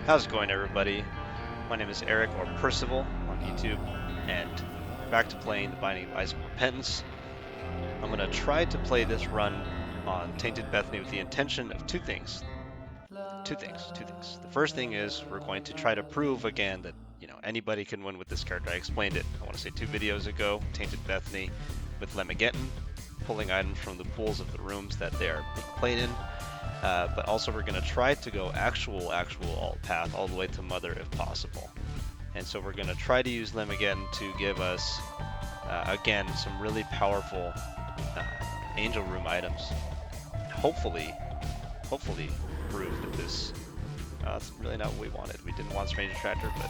How's it going, everybody? My name is Eric, or Percival, on YouTube, and back to playing The Binding of Isaac Repentance. I'm going to try to play this run on Tainted Bethany with the intention of two things. Two things. The first thing is we're going to try to prove again that, anybody can win with this character. I explained it, I want to say 2 videos ago, Tainted Bethany with Lemageddon, pulling items from the pools of the rooms that they are being played in. But also we're going to try to go actual alt path all the way to Mother if possible. And so we're going to try to use Lemageddon to give us, again, some really powerful Angel Room items. And hopefully prove that this, that's really not what we wanted. We didn't want Strange Attractor, but...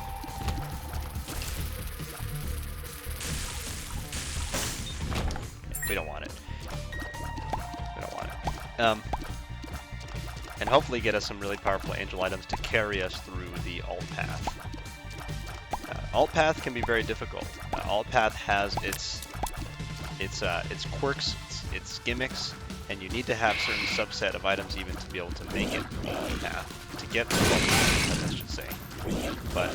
yeah, we don't want it. We don't want it. And hopefully get us some really powerful angel items to carry us through the alt path. Alt path can be very difficult. Alt path has its quirks, its gimmicks, and you need to have certain subset of items even to be able to make it through alt path, to get through alt path, I should say. But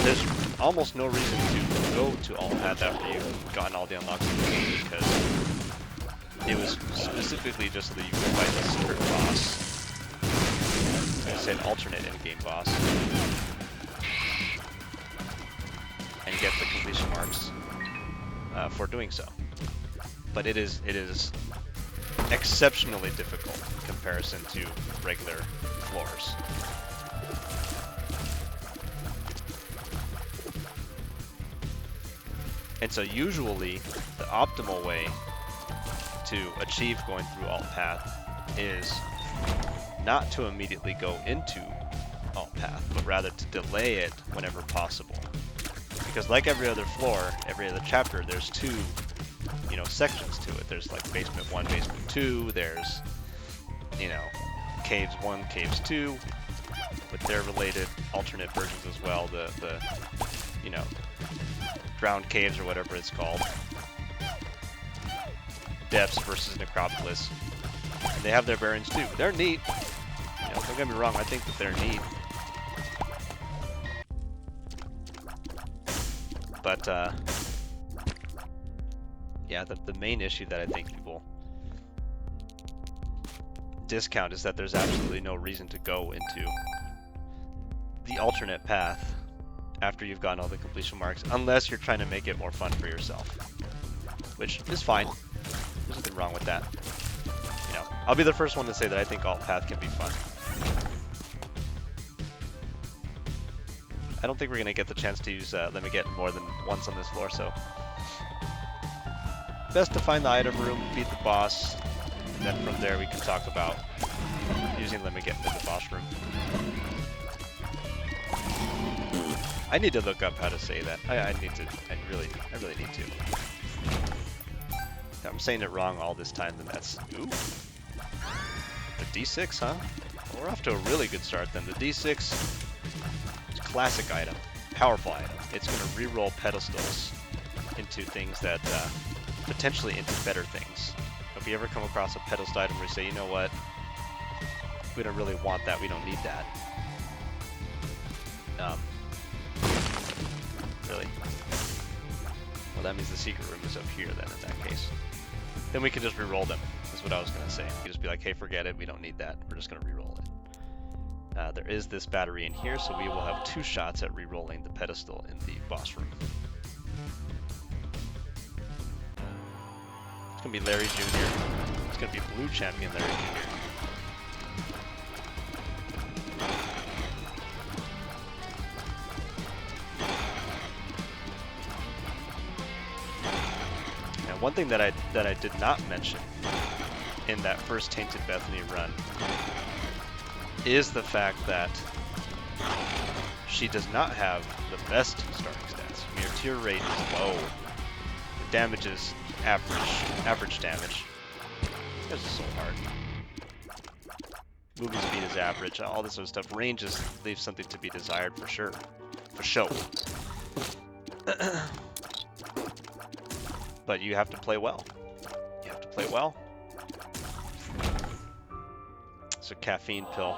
there's almost no reason to go to alt path after you've gotten all the unlocks, because it was specifically just so that you could fight the secret boss. I said alternate in-game boss. And get the completion marks for doing so. But it is exceptionally difficult in comparison to regular floors. And so usually the optimal way to achieve going through alt path is not to immediately go into alt path, but rather to delay it whenever possible. Because like every other floor, every other chapter, there's two, sections to it. There's like basement 1, basement 2, there's, caves 1, caves 2, with their related alternate versions as well, the drowned caves or whatever it's called. Depths versus Necropolis. And they have their bearings too. They're neat. Don't get me wrong, I think that they're neat. But, yeah, the main issue that I think people discount is that there's absolutely no reason to go into the alternate path after you've gotten all the completion marks, unless you're trying to make it more fun for yourself. Which is fine. There's nothing wrong with that. I'll be the first one to say that I think alt path can be fun. I don't think we're going to get the chance to use Lemageddon more than once on this floor, so... best to find the item room, beat the boss, and then from there we can talk about using Lemageddon in the boss room. I need to look up how to say that. I really need to. If I'm saying it wrong all this time, then that's... ooh. The D6, huh? Well, we're off to a really good start then. The D6 is a classic item. Powerful item. It's going to reroll pedestals into things that... potentially into better things. If you ever come across a pedestal item where you say, you know what? We don't really want that. We don't need that. Really? Well, that means the secret room is up here then in that case. Then we can just re-roll them. That's what I was going to say. We can just be like, hey, forget it. We don't need that. We're just going to re-roll it. There is this battery in here, so we will have 2 shots at re-rolling the pedestal in the boss room. It's going to be Larry Jr. It's going to be Blue Champion Larry Jr. One thing that I did not mention in that first Tainted Bethany run is the fact that she does not have the best starting stats. I mean, her tear rate is low. The damage is average damage. This is so hard. Movement speed is average. All this sort of stuff. Range leaves something to be desired for sure. For show. But you have to play well. You have to play well. It's a caffeine pill.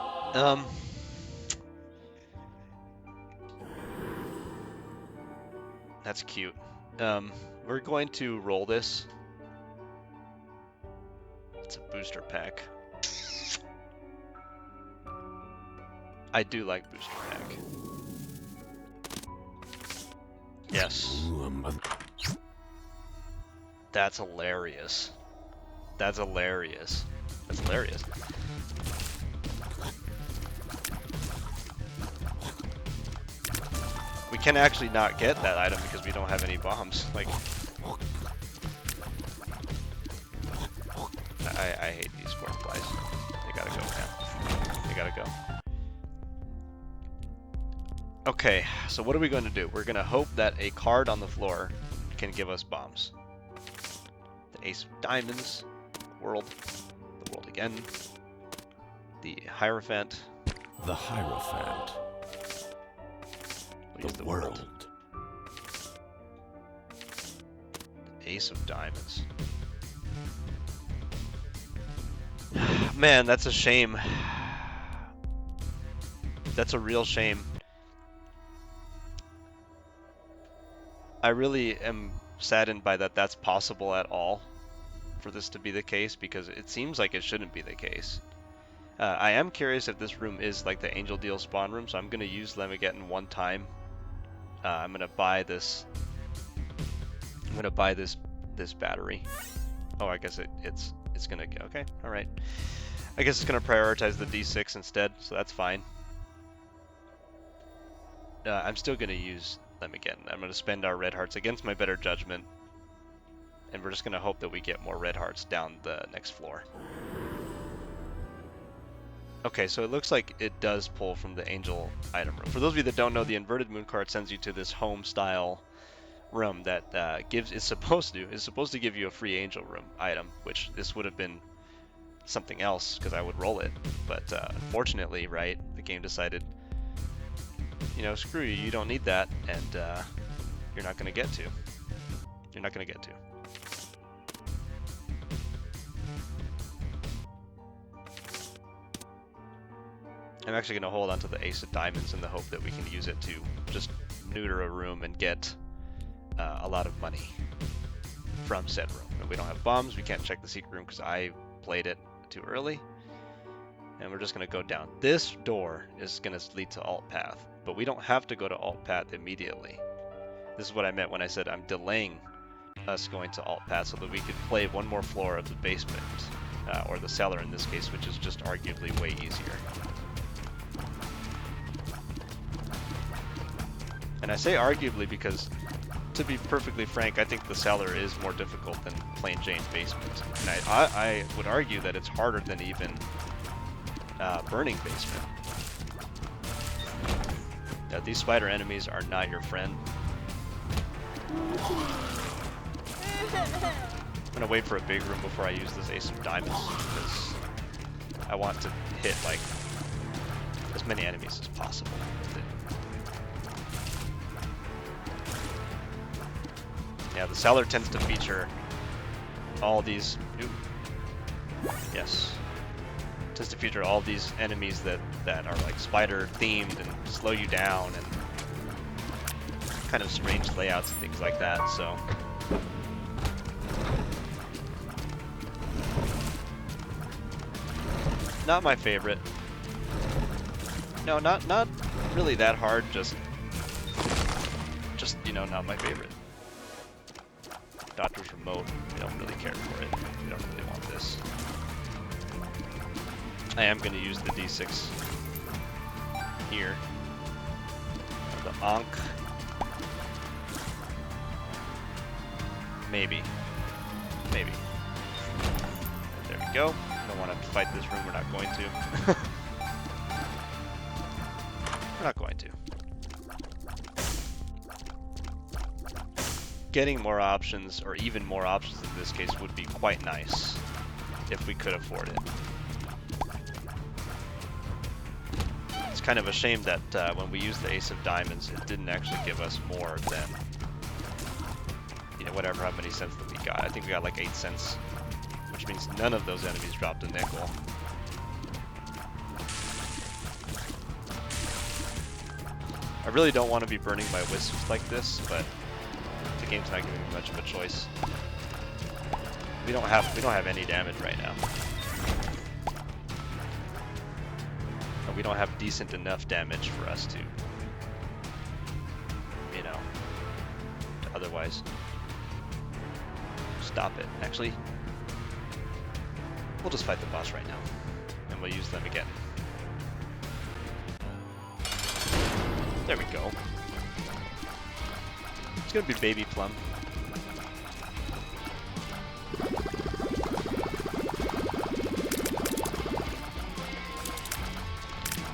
That's cute. We're going to roll this. It's a booster pack. I do like booster pack. Yes. That's hilarious. That's hilarious. That's hilarious. We can actually not get that item because we don't have any bombs. Like, I hate these squirm flies. They gotta go, man. They gotta go. Okay, so what are we going to do? We're going to hope that a card on the floor can give us bombs. The Ace of Diamonds, the World again, the Hierophant. The Hierophant. We'll use the World. The Ace of Diamonds. Man, that's a shame. That's a real shame. I really am saddened by that that's possible at all for this to be the case, because it seems like it shouldn't be the case. I am curious if this room is like the Angel Deal spawn room, so I'm going to use Lemageddon one time. I'm going to buy this. I'm going to buy this battery. Oh, I guess it's going to go. Okay, all right. I guess it's going to prioritize the D6 instead, so that's fine. I'm still going to use them again. I'm going to spend our red hearts against my better judgment, and we're just going to hope that we get more red hearts down the next floor. Okay, so it looks like it does pull from the Angel item room. For those of you that don't know, the inverted moon card sends you to this home style room that is supposed to give you a free Angel room item, which this would have been something else because I would roll it. But unfortunately, right, the game decided, you know, screw you, you don't need that, and you're not going to get to. You're not going to get to. I'm actually going to hold on to the Ace of Diamonds in the hope that we can use it to just neuter a room and get a lot of money from said room. And we don't have bombs, we can't check the secret room because I played it too early. And we're just going to go down. This door is going to lead to alt path, but we don't have to go to alt path immediately. This is what I meant when I said I'm delaying us going to alt path so that we could play one more floor of the basement, or the cellar in this case, which is just arguably way easier. And I say arguably because, to be perfectly frank, I think the cellar is more difficult than plain Jane basement. And I would argue that it's harder than even burning basement. These spider enemies are not your friend. I'm gonna wait for a big room before I use this Ace of Diamonds because I want to hit like as many enemies as possible with it. Yeah, the cellar tends to feature all these. Yes. Tends to feature all these enemies that are like spider themed and slow you down and kind of strange layouts and things like that, so. Not my favorite. No, not really that hard, just you know, not my favorite. Doctor's Remote, we don't really care for it. We don't really want this. I am going to use the D6 here. The Ankh. Maybe. Maybe. There we go. I don't want to fight this room. We're not going to. We're not going to. Getting more options, or even more options in this case, would be quite nice if we could afford it. It's kind of a shame that when we used the Ace of Diamonds, it didn't actually give us more than, you know, whatever, how many cents that we got. I think we got like 8 cents, which means none of those enemies dropped a nickel. I really don't want to be burning my wisps like this, but game's not giving me much of a choice. We don't have any damage right now. And we don't have decent enough damage for us to, you know, to otherwise stop it. Actually, we'll just fight the boss right now, and we'll use them again. There we go. It's gonna be Baby Plum.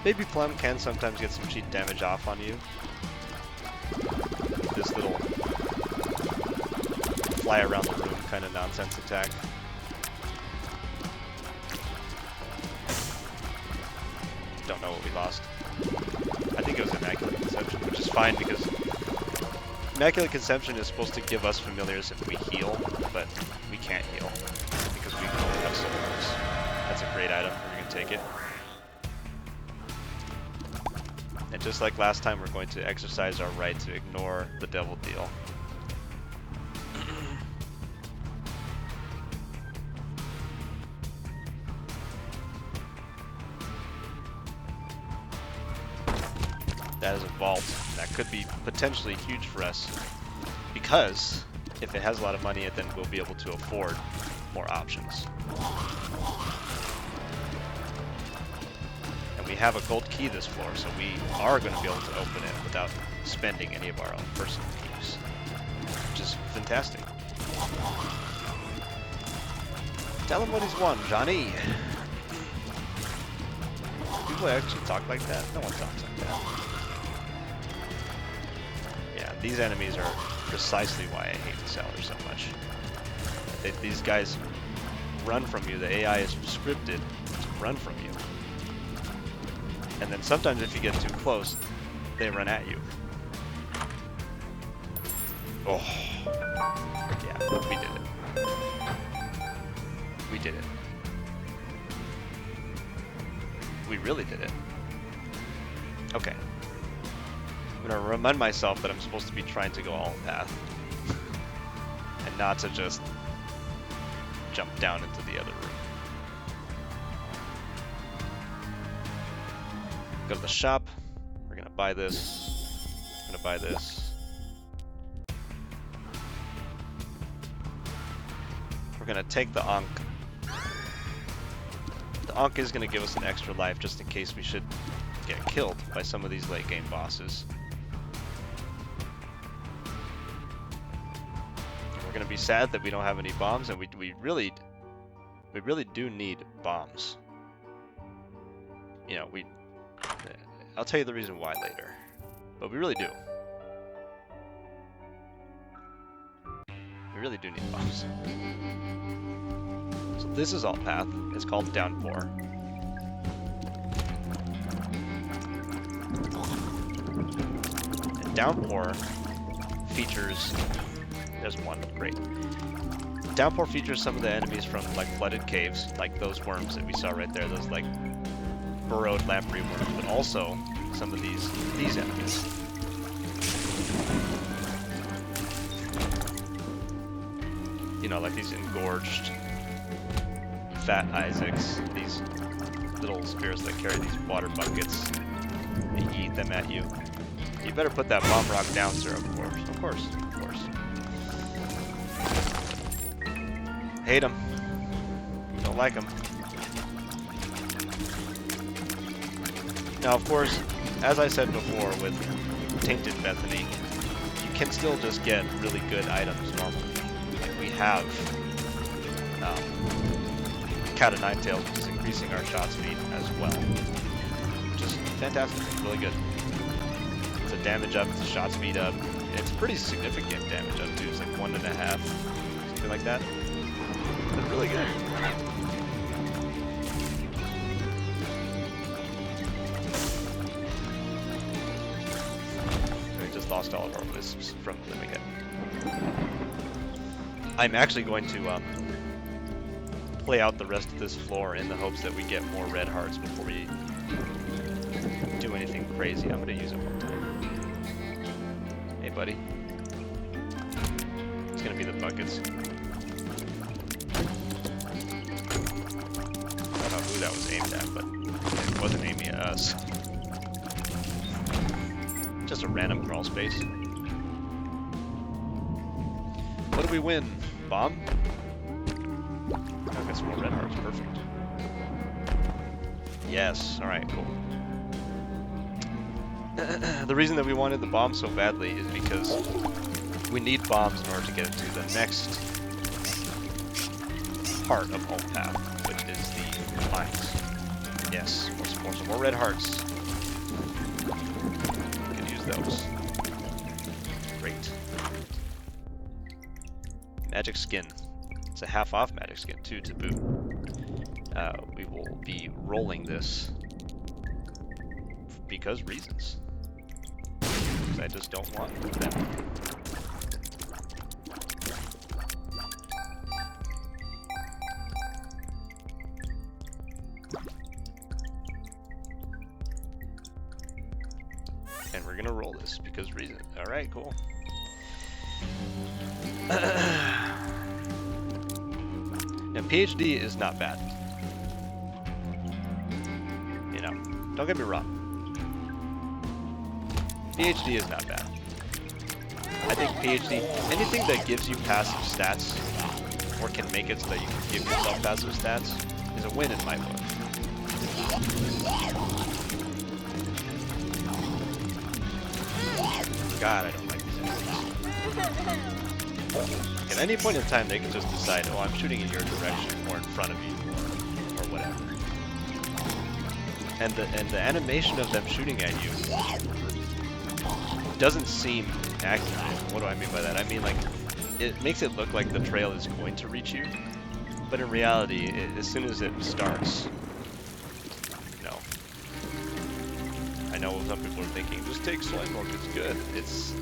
Baby Plum can sometimes get some cheat damage off on you. This little fly around the room kind of nonsense attack. Don't know what we lost. I think it was Immaculate Conception, which is fine because Immaculate Conception is supposed to give us familiars if we heal, but we can't heal because we only have souls. That's a great item. We're going to take it. And just like last time, we're going to exercise our right to ignore the devil deal. That is a vault. That could be potentially huge for us, because if it has a lot of money, then we'll be able to afford more options. And we have a gold key this floor, so we are going to be able to open it without spending any of our own personal keys, which is fantastic. Tell him what he's won, Johnny. People actually talk like that? No one talks like that. Yeah, these enemies are precisely why I hate the Seller so much. These guys run from you. The AI is scripted to run from you. And then sometimes if you get too close, they run at you. Oh. Yeah, we did it. We did it. We really did it. Okay. I'm gonna remind myself that I'm supposed to be trying to go all path. And not to just jump down into the other room. Go to the shop. We're gonna buy this. We're gonna buy this. We're gonna take the Ankh. The Ankh is gonna give us an extra life just in case we should get killed by some of these late game bosses. And we're gonna be sad that we don't have any bombs, and we really do need bombs. You know, I'll tell you the reason why later, but we really do. We really do need bombs. So this is all path. It's called Downpour. And Downpour features. There's one. Great. Downpour features some of the enemies from like flooded caves, like those worms that we saw right there. Those like burrowed lamprey worms, but also some of these enemies. You know, like these engorged fat Isaacs, these little spirits that carry these water buckets. They eat them at you. You better put that bomb rock down, sir, of course. Of course, of course. Hate them. Don't like them. Now, of course, as I said before with Tainted Bethany, you can still just get really good items normally. Like we have Cat of Nine Tails, which is increasing our shot speed as well. Which is fantastic, really good. It's a damage up, it's a shot speed up. It's pretty significant damage up too, it's like 1.5, something like that. It's really good. Lost all of our wisps from living it. I'm actually going to play out the rest of this floor in the hopes that we get more red hearts before we do anything crazy. I'm going to use it one time. Hey, buddy. It's gonna be the buckets. I don't know who that was aimed at, but it wasn't aiming at us. Just a random crawl space. What do we win? Bomb? I got some more red hearts. Perfect. Yes. Alright, cool. The reason that we wanted the bomb so badly is because we need bombs in order to get into the next part of Alt Path, which is the mines. Yes, some more red hearts. We can use those. Great. Magic skin. It's a half-off magic skin too, to boot. We will be rolling this because reasons. Because I just don't want them. And we're gonna roll this because reason. Alright, cool. Now, PhD is not bad. You know, don't get me wrong. PhD is not bad. I think PhD, anything that gives you passive stats, or can make it so that you can give yourself passive stats, is a win in my book. God, I don't like these enemies. At any point in time, they can just decide, oh, I'm shooting in your direction, or in front of you, or whatever. And the animation of them shooting at you doesn't seem accurate. What do I mean by that? I mean, like, it makes it look like the trail is going to reach you, but in reality, as soon as it starts, no. I know some people are thinking, just take slime milk, it's good. It's...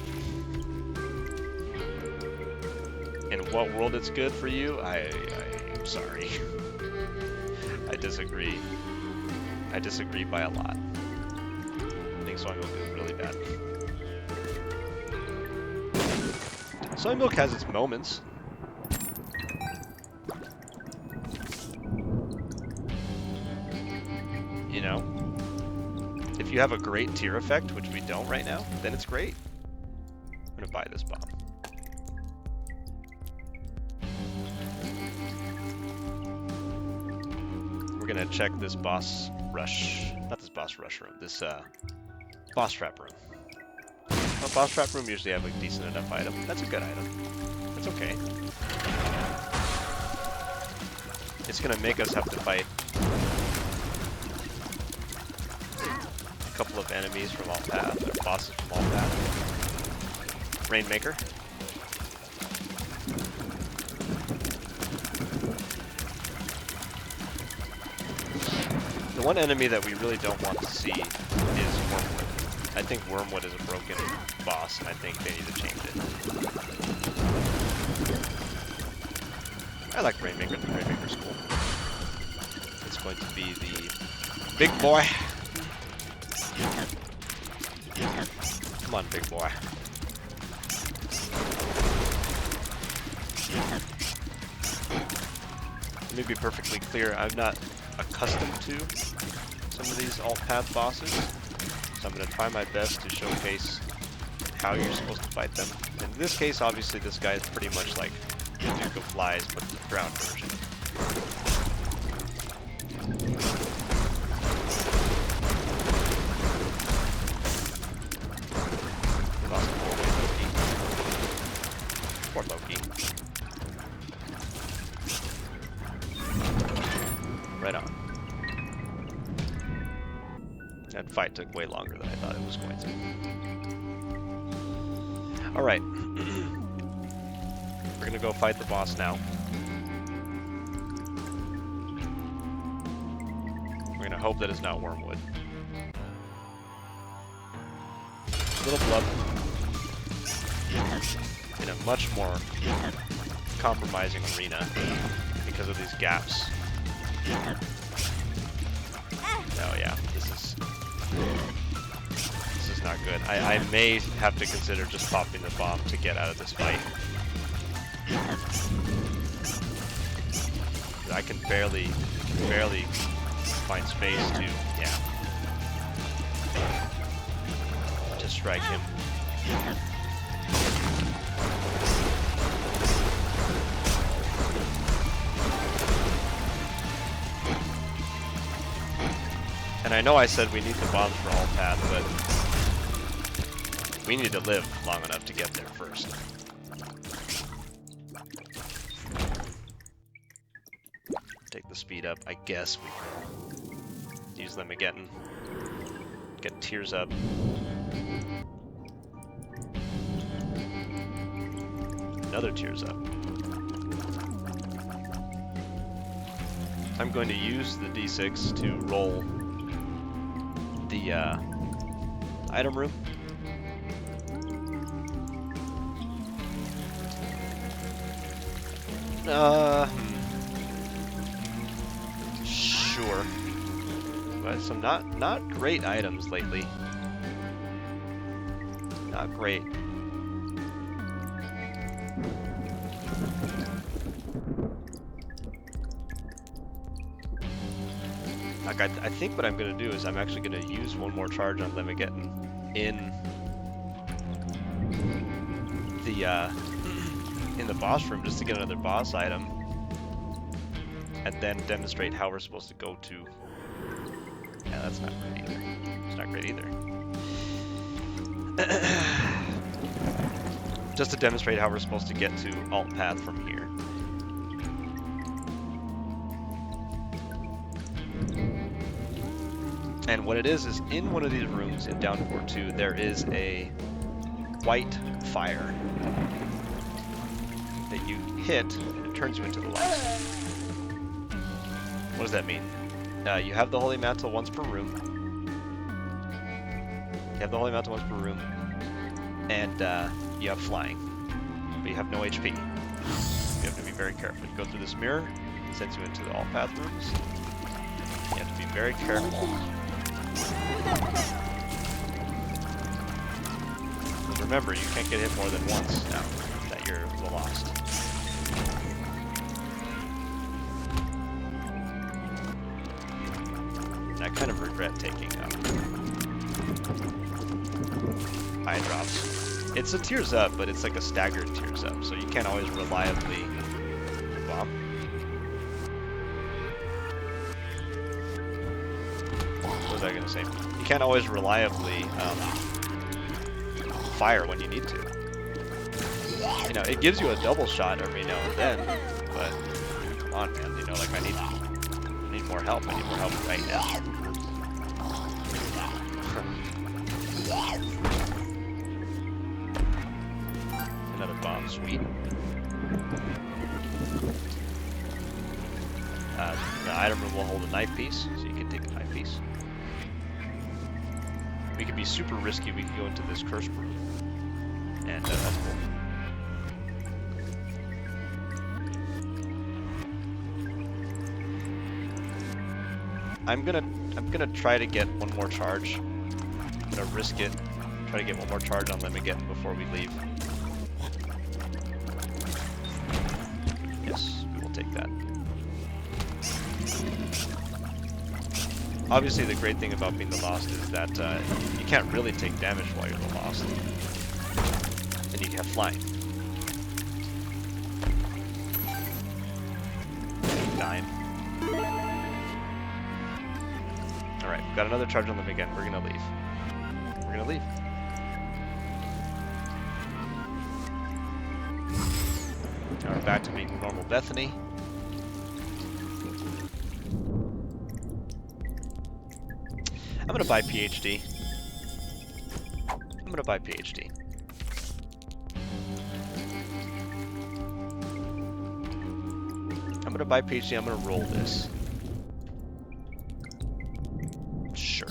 In what world it's good for you? I'm sorry. I disagree. I disagree by a lot. I think soy milk is really bad. Soy milk has its moments. You know? If you have a great tier effect, which we don't right now, then it's great. I'm gonna buy this bomb. We're gonna check this boss rush, not this boss rush room, this boss trap room. Well, boss trap room usually have a decent enough item. That's a good item. That's okay. It's gonna make us have to fight a couple of enemies from Alt Path, or bosses from Alt Path. Rainmaker. The one enemy that we really don't want to see is Wormwood. I think Wormwood is a broken boss, and I think they need to change it. I like Rainmaker. The Rainmaker's cool. It's going to be the big boy. Come on, big boy. Let me be perfectly clear, I'm not accustomed to some of these alt path bosses, so I'm going to try my best to showcase how you're supposed to fight them. In this case, obviously, this guy is pretty much like the Duke of Flies, but the ground version. We lost 4-way Loki. Poor Loki. Right on. That fight took way longer than I thought it was going to. Alright. We're gonna go fight the boss now. We're gonna hope that it's not Wormwood. Little blood. In a much more compromising arena because of these gaps. Oh yeah, this is not good. I may have to consider just popping the bomb to get out of this fight. I can barely find space to, yeah, to strike him. And I know I said we need the bombs for all path, but we need to live long enough to get there first. Take the speed up. I guess we can use them again. Get tears up. Another tears up. I'm going to use the D6 to roll the item room. Sure. But some not great items lately. Not great. Like I think what I'm gonna do is I'm actually gonna use one more charge on Lemigeddon in the boss room just to get another boss item, and then demonstrate how we're supposed to go to. Yeah, that's not great either. It's not great either. Just to demonstrate how we're supposed to get to alt path from here. And what it is in one of these rooms in Downpour 2, there is a white fire that you hit and it turns you into the light. What does that mean? You have the Holy Mantle once per room. You have the Holy Mantle once per room, and you have flying, but you have no HP. You have to be very careful. You go through this mirror, it sends you into the alt path rooms. You have to be very careful. But remember, you can't get hit more than once now that you're lost. And I kind of regret taking eye drops. It's a tears up, but it's like a staggered tears up, so you can't always reliably bomb. What was I gonna say? You can't always reliably fire when you need to. You know, it gives you a double shot every now and then, but come on, man. You know, like I need more help. I need more help right now. Another bomb, sweet. The item room will hold a knife piece, so you can take a knife piece. We could be super risky. We could go into this cursed room, and that's cool. I'm gonna try to get one more charge. I'm gonna risk it. Try to get one more charge on them again before we leave. Yes, we will take that. Obviously, the great thing about being the Lost is that you can't really take damage while you're the Lost, and you have flying. Dying. All right, we've got another charge on them again. We're gonna leave. We're gonna leave. Now we're back to being normal Bethany. I'm gonna buy PhD. I'm gonna buy PhD. I'm gonna buy PhD. I'm gonna roll this. Sure.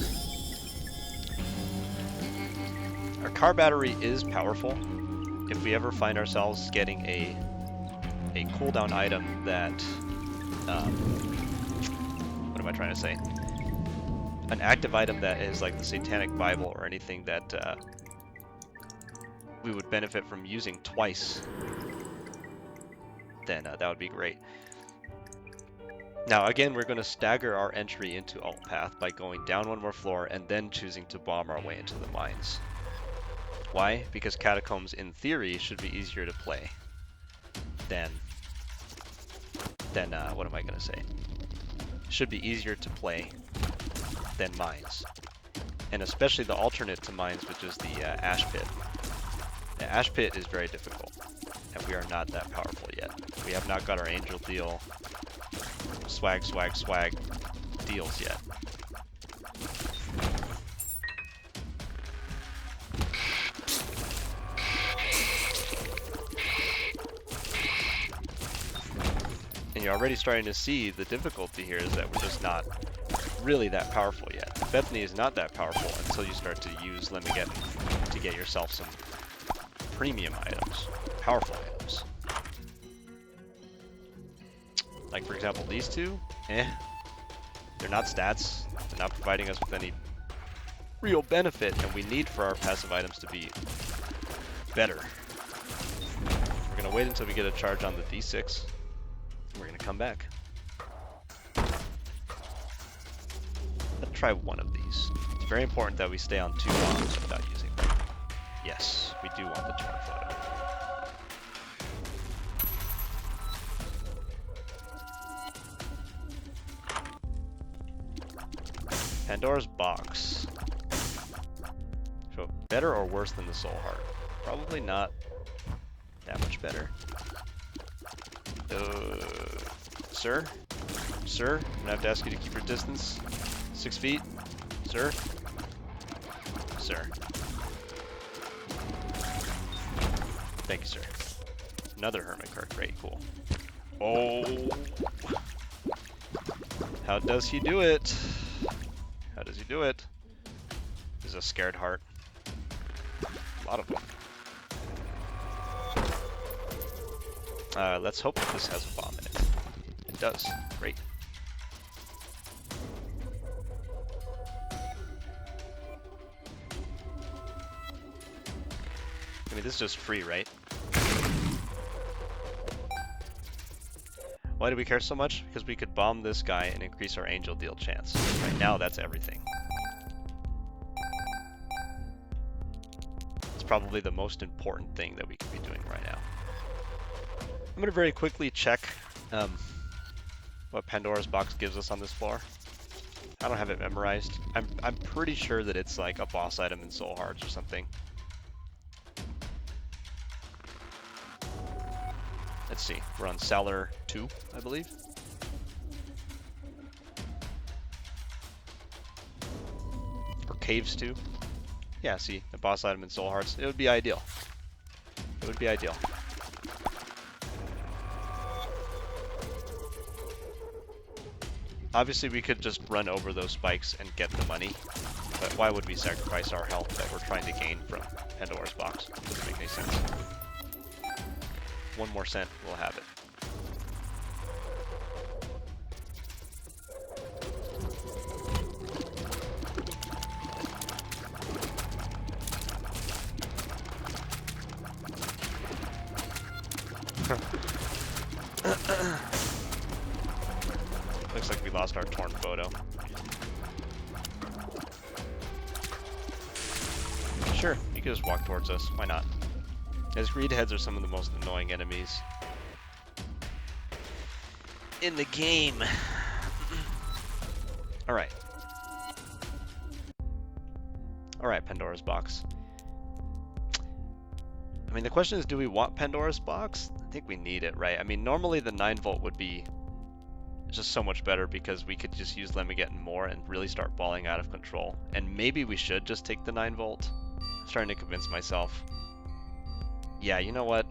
Our car battery is powerful. If we ever find ourselves getting a cooldown item that, what am I trying to say? An active item that is like the Satanic Bible or anything that we would benefit from using twice then that would be great. Now again, we're going to stagger our entry into alt path by going down one more floor and then choosing to bomb our way into the mines. Why? Because Catacombs in theory should be easier to play than what am I going to say? Should be easier to play than mines. And especially the alternate to mines, which is the Ash Pit. The Ash Pit is very difficult, and we are not that powerful yet. We have not got our Angel Deal swag deals yet. And you're already starting to see the difficulty here is that we're just not really that powerful yet. Bethany is not that powerful until you start to use Lemigeddon to get yourself some premium items, powerful items. Like for example, these two, they're not stats, they're not providing us with any real benefit, and we need for our passive items to be better. We're gonna wait until we get a charge on the D6, and we're gonna come back. Let's try one of these. It's very important that we stay on 2 bombs without using them. Yes, we do want the torn photo. Pandora's box. So better or worse than the Soul Heart? Probably not that much better. Sir? Sir? I'm gonna have to ask you to keep your distance. 6 feet? Sir? Sir. Thank you, sir. Another Hermit card. Great, cool. Oh! How does he do it? How does he do it? There's a Scared Heart. A lot of them. Let's hope that this has a bomb in it. It does. Great. I mean, this is just free, right? Why do we care so much? Because we could bomb this guy and increase our Angel Deal chance. Right now, that's everything. It's probably the most important thing that we could be doing right now. I'm going to very quickly check what Pandora's box gives us on this floor. I don't have it memorized. I'm pretty sure that it's like a boss item in Soul Hearts or something. Let's see, we're on Cellar 2, I believe. Or Caves 2. Yeah, see, a boss item in Soul Hearts. It would be ideal. It would be ideal. Obviously, we could just run over those spikes and get the money, but why would we sacrifice our health that we're trying to gain from Pandora's box? Doesn't make any sense. 1 more cent, we'll have it. Looks like we lost our torn photo. Sure, you can just walk towards us. Why not? As greed heads are some of the most annoying enemies in the game. Alright. Alright, Pandora's box. I mean, the question is, do we want Pandora's box? I think we need it, right? I mean, normally the 9 volt would be just so much better because we could just use Lemigeddon more and really start balling out of control. And maybe we should just take the 9 volt. I'm starting to convince myself. Yeah, you know what?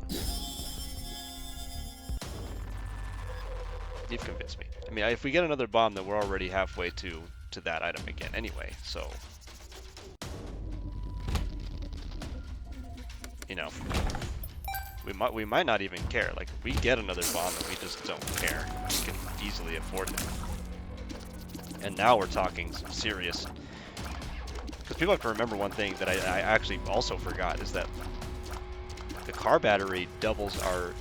You've convinced me. I mean, if we get another bomb, then we're already halfway to that item again anyway, so... You know, we might not even care. Like, if we get another bomb and we just don't care, we can easily afford it. And now we're talking some serious... Because people have to remember one thing that I actually also forgot, is that the car battery doubles our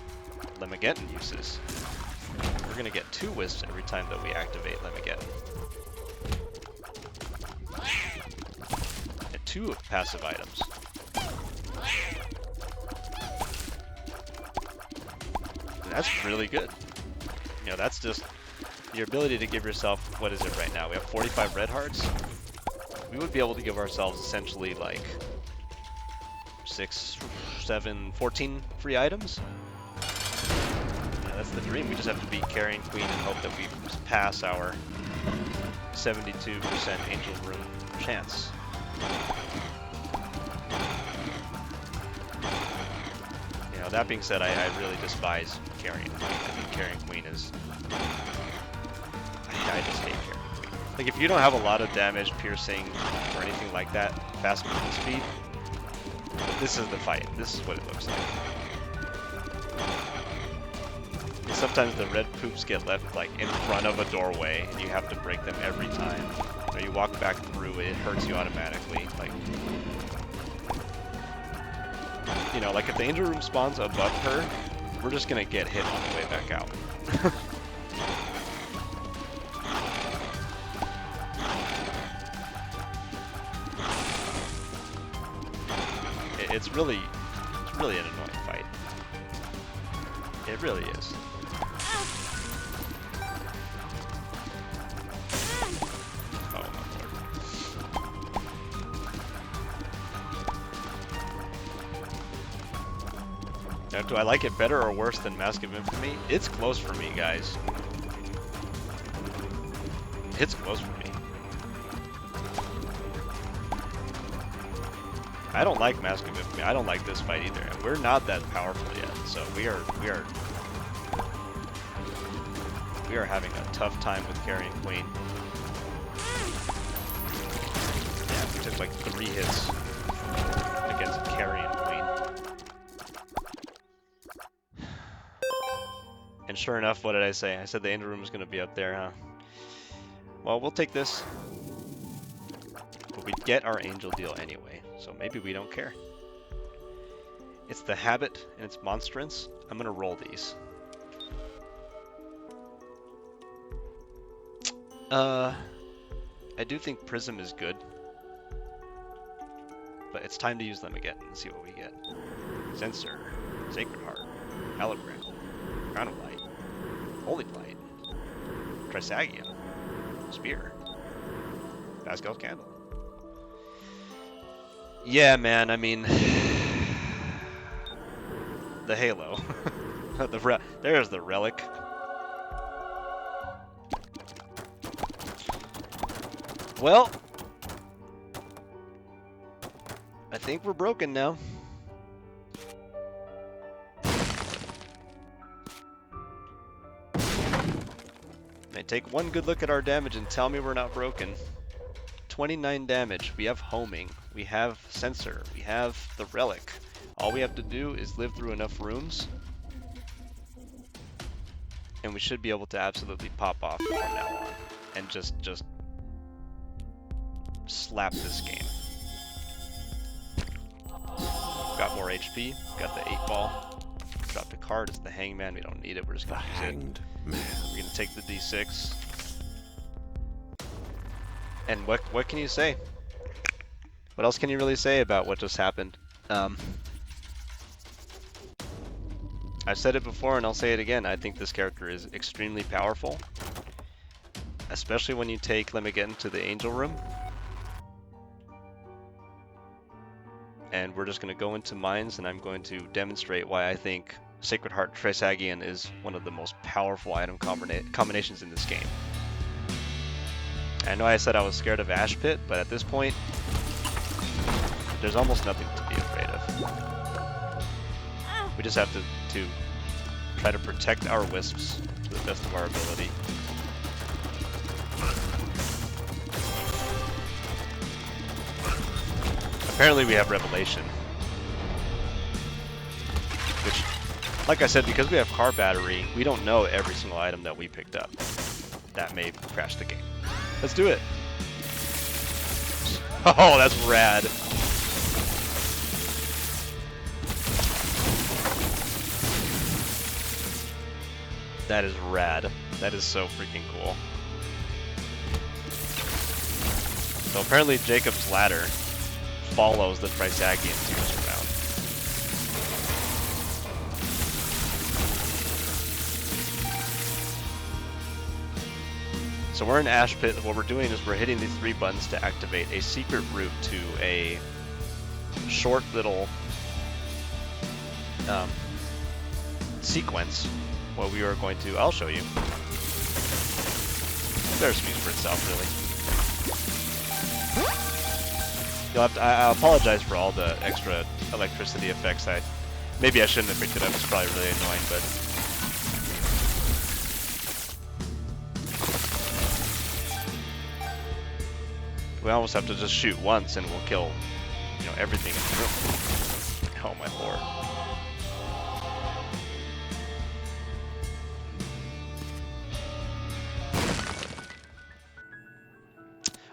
Lemageddon uses. We're gonna get 2 wisps every time that we activate Lemageddon. And 2 passive items. And that's really good. You know, that's just your ability to give yourself, what is it right now? We have 45 red hearts. We would be able to give ourselves essentially like 6, 7, 14 free items. Yeah, that's the dream. We just have to beat Carrion Queen and hope that we pass our 72% Angel Room chance. You know, that being said, I really despise Carrion Queen. I think Carrion Queen is... I just hate Carrion Queen. Like, if you don't have a lot of damage, piercing, or anything like that, fast movement speed, this is the fight. This is what it looks like. Sometimes the red poops get left like in front of a doorway, and you have to break them every time. Or you walk back through it, it hurts you automatically. Like, you know, like if the Angel Room spawns above her, we're just gonna get hit on the way back out. It's really an annoying fight. It really is. Oh my lord. Now, do I like it better or worse than Mask of Infamy? It's close for me, guys. It's close for me. I don't like Mask of Infamy. I don't like this fight either. And we're not that powerful yet, so we are having a tough time with Carrion Queen. Yeah, we took like 3 hits against Carrion Queen. And sure enough, what did I say? I said the Angel Room is going to be up there, huh? Well, we'll take this. But we get our Angel deal anyway. So maybe we don't care. It's the habit and it's monstrance. I'm gonna roll these. I do think Prism is good, but it's time to use them again and see what we get. Censor, Sacred Heart, Hologram, Crown of Light, Holy Light, Trisagion, Spear, Pascal's Candle. Yeah, man, I mean, the Halo. There's the Relic. Well, I think we're broken now. May take one good look at our damage and tell me we're not broken. 29 damage. We have homing. We have Censor. We have the Relic. All we have to do is live through enough rooms, and we should be able to absolutely pop off from now on and just slap this game. Got more HP. Got the 8-ball. Dropped a card. It's the Hangman. We don't need it. We're just gonna use it. We're gonna take the D6. And what can you say? What else can you really say about what just happened? I've said it before and I'll say it again. I think this character is extremely powerful, especially when you take Lemageddon to the Angel Room. And we're just going to go into mines, and I'm going to demonstrate why I think Sacred Heart Trisagion is one of the most powerful item combinations in this game. I know I said I was scared of Ash Pit, but at this point, there's almost nothing to be afraid of. We just have to try to protect our wisps to the best of our ability. Apparently we have Revelation. Which, like I said, because we have car battery, we don't know every single item that we picked up. That may crash the game. Let's do it. Oh, that's rad. That is rad. That is so freaking cool. So apparently Jacob's ladder follows the Trisagian tears around. So we're in Ash Pit. What we're doing is we're hitting these 3 buttons to activate a secret route to a short little sequence. What we are going to, I'll show you. Better speaks for itself, really. You'll have to, I apologize for all the extra electricity effects. Maybe I shouldn't have picked it up. It's probably really annoying, but we almost have to just shoot once and we'll kill, you know, everything in the room. Oh my lord.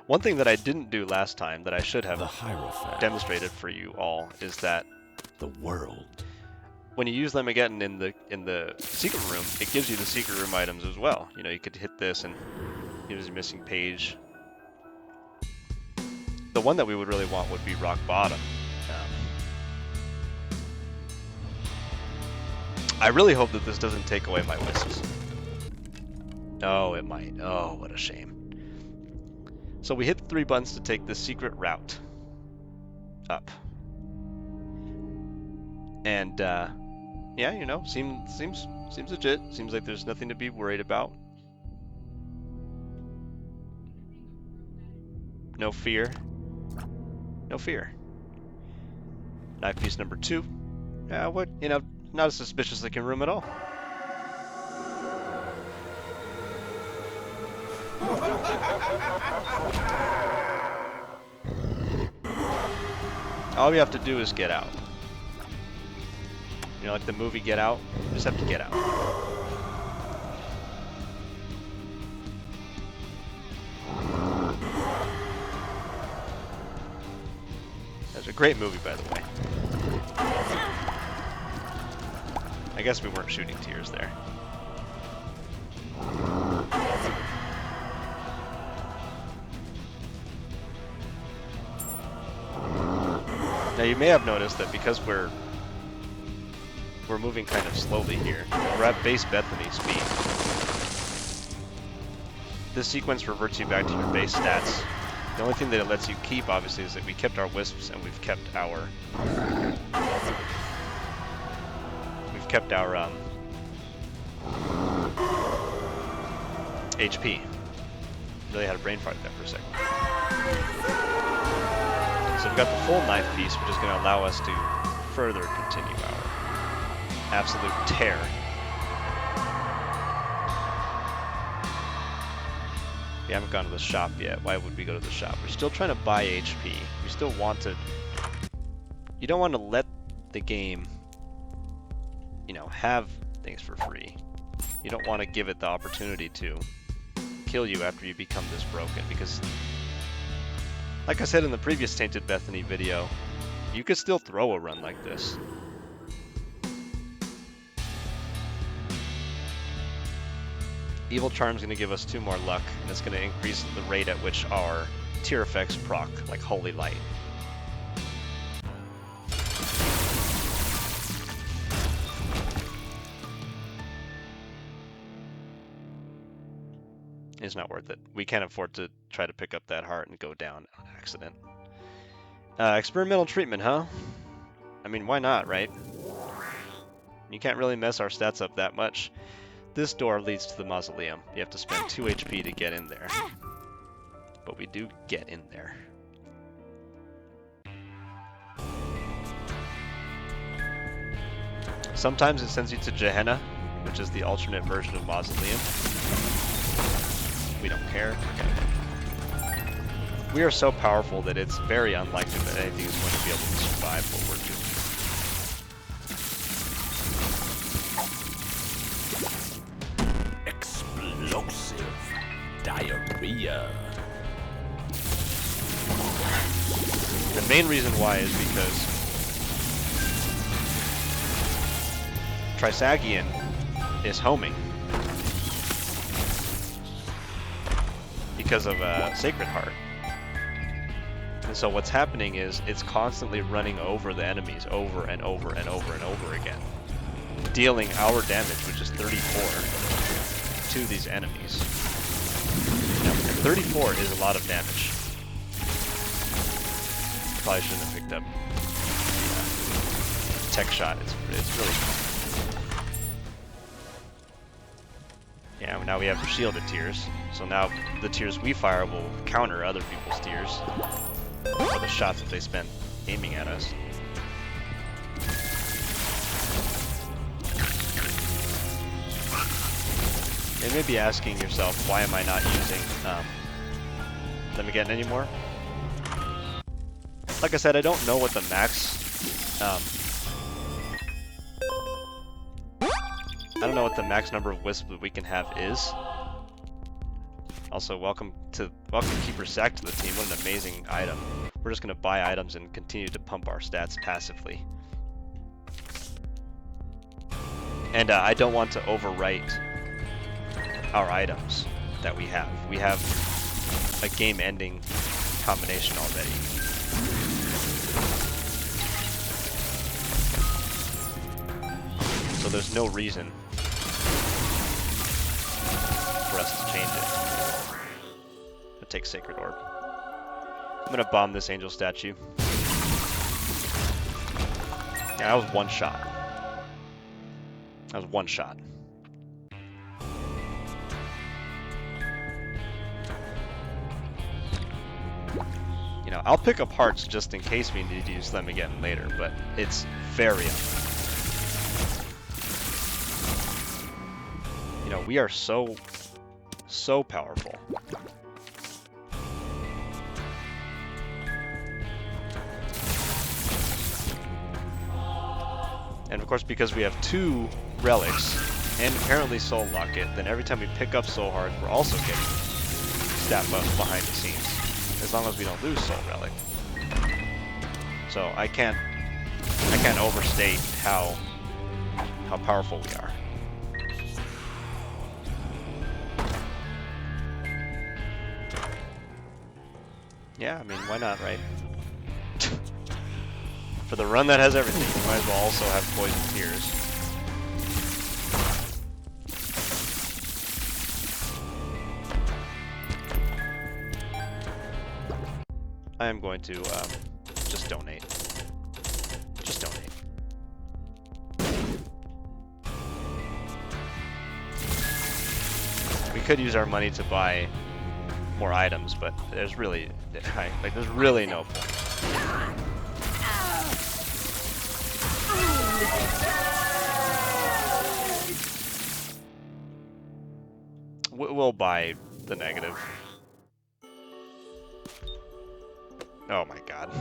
One thing that I didn't do last time that I should have demonstrated for you all is that the world. When you use them again in the secret room, it gives you the secret room items as well. You know, you could hit this and use a missing page. The one that we would really want would be rock bottom. I really hope that this doesn't take away my wisps. Oh, it might. Oh, what a shame. So we hit the 3 buttons to take the secret route up. And yeah, you know, seems legit. Seems like there's nothing to be worried about. No fear. No fear. Knife piece number 2. What, you know, not a suspicious looking room at all. All we have to do is get out. You know, like the movie Get Out, you just have to get out. That's a great movie, by the way. I guess we weren't shooting tears there. Now you may have noticed that because we're moving kind of slowly here, we're at base Bethany speed. This sequence reverts you back to your base stats. The only thing that it lets you keep, obviously, is that we kept our wisps and we've kept our HP. Really had a brain fart there for a second. So we've got the full knife piece, which is going to allow us to further continue our absolute tear. We haven't gone to the shop yet. Why would we go to the shop? We're still trying to buy HP. We still want to... You don't want to let the game, you know, have things for free. You don't want to give it the opportunity to kill you after you become this broken, because like I said in the previous Tainted Bethany video, you could still throw a run like this. Evil Charm's going to give us 2 more luck, and it's going to increase the rate at which our tear effects proc, like Holy Light. It's not worth it. We can't afford to try to pick up that heart and go down on accident. Experimental treatment, huh? I mean, why not, right? You can't really mess our stats up that much. This door leads to the mausoleum. You have to spend 2 HP to get in there. But we do get in there. Sometimes it sends you to Gehenna, which is the alternate version of mausoleum. We don't care. We are so powerful that it's very unlikely that anything is going to be able to survive what we're doing. Explosive diarrhea. The main reason why is because Trisagian is homing. because of Sacred Heart. And so what's happening is it's constantly running over the enemies over and over and over and over again, dealing our damage, which is 34, to these enemies. Now, 34 is a lot of damage. Probably shouldn't have picked up tech shot. It's really cool. Yeah, now we have shielded tears. So now the tears we fire will counter other people's tears, or the shots that they spend aiming at us. You may be asking yourself, why am I not using them again anymore? Like I said, I don't know what the max. I don't know what the max number of wisps that we can have is. Also, welcome Keeper Sack to the team. What an amazing item. We're just gonna buy items and continue to pump our stats passively. And I don't want to overwrite our items that we have. We have a game-ending combination already. So there's no reason for us to change it. I'll take Sacred Orb. I'm gonna bomb this angel statue. Yeah, that was one shot. That was one shot. You know, I'll pick up hearts just in case we need to use them again later, but it's very unlikely. You know, we are so powerful. And of course, because we have 2 relics and apparently Soul Locket, then every time we pick up Soul Heart, we're also getting stat buffs behind the scenes, as long as we don't lose Soul Relic. So I can't overstate how powerful we are. Yeah, I mean, why not, right? For the run that has everything, you might as well also have Poison Tears. I am going to just donate. Just donate. We could use our money to buy more items, but there's really no point. We'll buy the negative. Oh my god.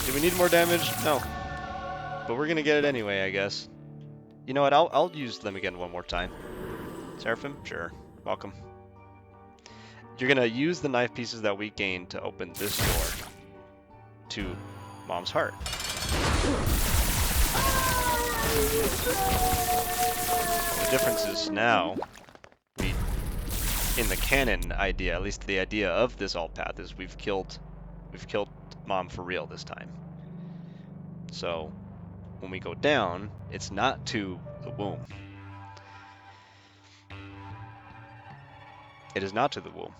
Do we need more damage? No. But we're gonna get it anyway, I guess. You know what, I'll use them again one more time. Seraphim? Sure. Welcome. You're gonna use the knife pieces that we gained to open this door to Mom's heart. The difference is now, in the canon idea, at least the idea of this alt path, is we've killed Mom for real this time. So when we go down, it's not to the womb. It is not to the womb.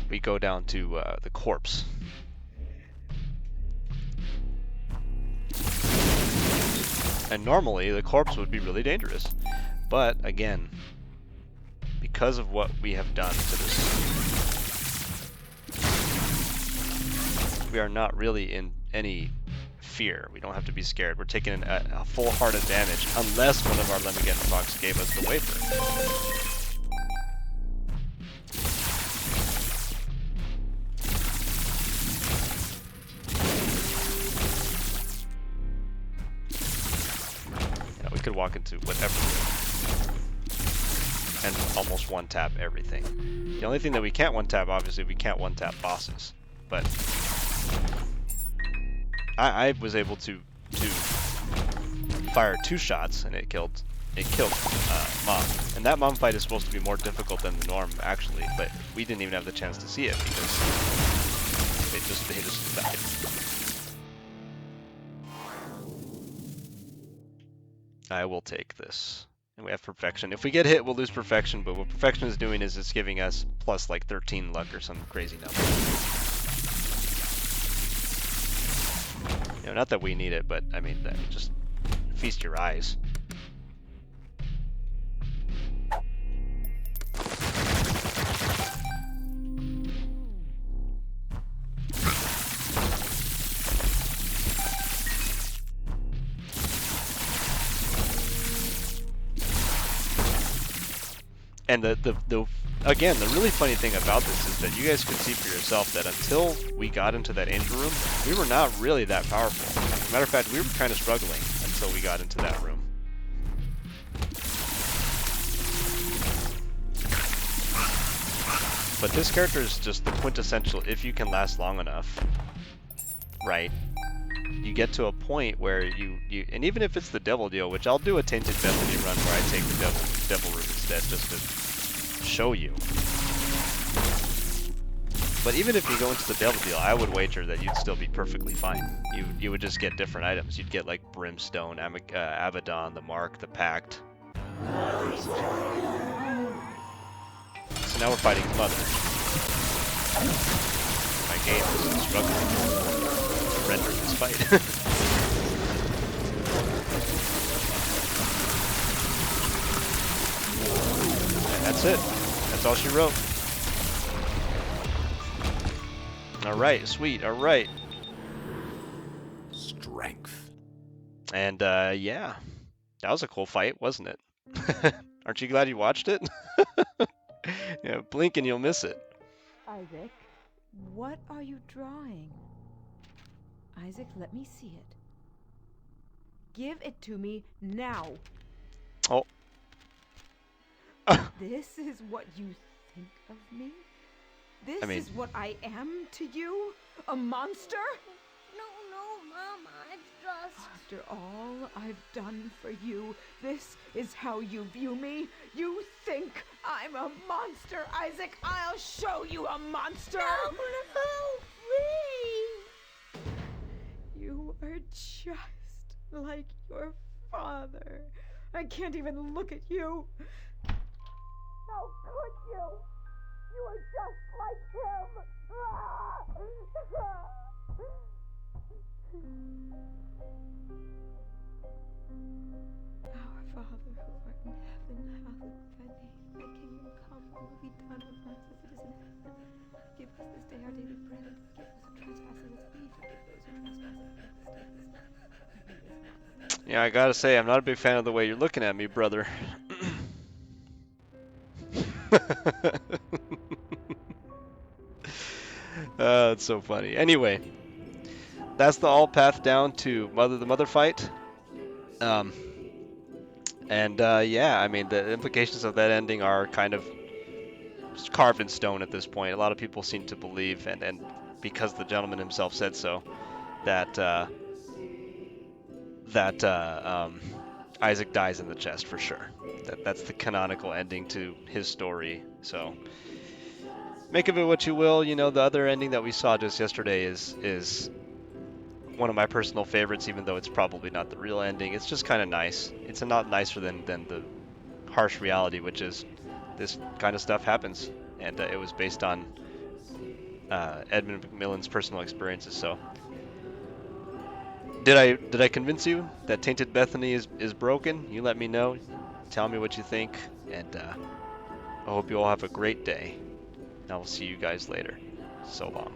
We go down to the corpse. And normally the corpse would be really dangerous. But again, because of what we have done to this, we are not really in any fear. We don't have to be scared. We're taking a full heart of damage unless one of our Lemigan Fox gave us the wafer. Yeah, we could walk into whatever and almost one-tap everything. The only thing that we can't one-tap, obviously, we can't one-tap bosses. But I was able to fire 2 shots and it killed it killed Mom. And that Mom fight is supposed to be more difficult than the norm, actually, but we didn't even have the chance to see it because they just died. I will take this. And we have perfection. If we get hit, we'll lose perfection, but what perfection is doing is it's giving us plus like 13 luck or some crazy number. You know, not that we need it, but I mean, that just feast your eyes. And again, the really funny thing about this is that you guys could see for yourself that until we got into that angel room, we were not really that powerful. As a matter of fact, we were kind of struggling until we got into that room. But this character is just the quintessential if you can last long enough, right? You get to a point where you and even if it's the devil deal, which I'll do a Tainted Bethany run where I take the devil room instead just to show you. But even if you go into the devil deal, I would wager that you'd still be perfectly fine. You would just get different items. You'd get like Brimstone, Abaddon, the Mark, the Pact. So now we're fighting Mother. My game is struggling to render this fight. And that's it. That's all she wrote. Alright, sweet, alright. Strength. And yeah, that was a cool fight, wasn't it? Aren't you glad you watched it? Yeah, blink and you'll miss it. Isaac, what are you drawing? Isaac, let me see it. Give it to me now. Oh. This is what you think of me? This I mean, is what I am to you? A monster? No, Mom, I've just... After all I've done for you, this is how you view me? You think I'm a monster, Isaac? I'll show you a monster! No, please! You are just like your father. I can't even look at you. How could you? You are just like him. Our Father who art in heaven, hallowed be thy name. Thy kingdom come, thy will be done on earth as it is in heaven. Give us this day our daily bread, and forgive us our trespasses as we forgive those who trespass against us. yeah, I gotta say, I'm not a big fan of the way you're looking at me, brother. It's so funny. Anyway, that's the all path down to the mother fight. Yeah, I mean, the implications of that ending are kind of carved in stone at this point. A lot of people seem to believe, and because the gentleman himself said so, that Isaac dies in the chest for sure. That's the canonical ending to his story. So make of it what you will. You know, the other ending that we saw just yesterday is one of my personal favorites, even though it's probably not the real ending. It's just kind of nice. It's a lot nicer than the harsh reality, which is this kind of stuff happens, and it was based on Edmund McMillan's personal experiences. So, did I convince you that Tainted Bethany is broken? You let me know. Tell me what you think, and I hope you all have a great day. I will see you guys later. So long.